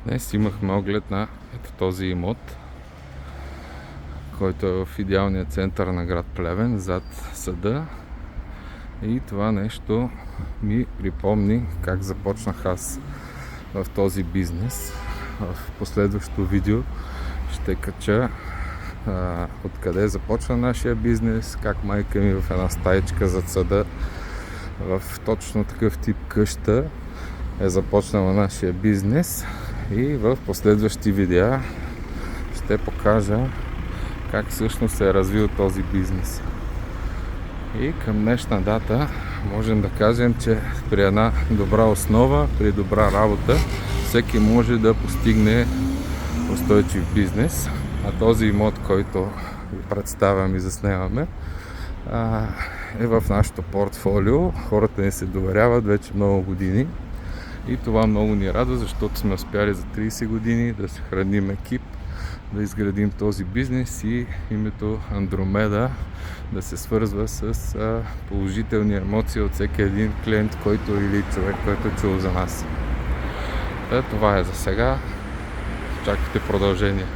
Днес имахме оглед на ето този имот, който е в идеалния център на град Плевен, зад съда. И това нещо ми припомни как започнах аз в този бизнес. В последващото видео ще кача откъде започна нашия бизнес, как майка ми в една стаичка зад съда, в точно такъв тип къща е започнала нашия бизнес, и в последващи видеа ще покажа как всъщност се е развил този бизнес. И към днешна дата можем да кажем, че при една добра основа, при добра работа, всеки може да постигне устойчив бизнес. А този имот, който ви представям и заснемаме, е в нашото портфолио. Хората ни се доверяват вече много години и това много ни радва, защото сме успяли за 30 години да се храним екип, да изградим този бизнес и името Андромеда да се свързва с положителни емоции от всеки един клиент, който или човек, който е чул за нас. Това е за сега. Чакайте продължение.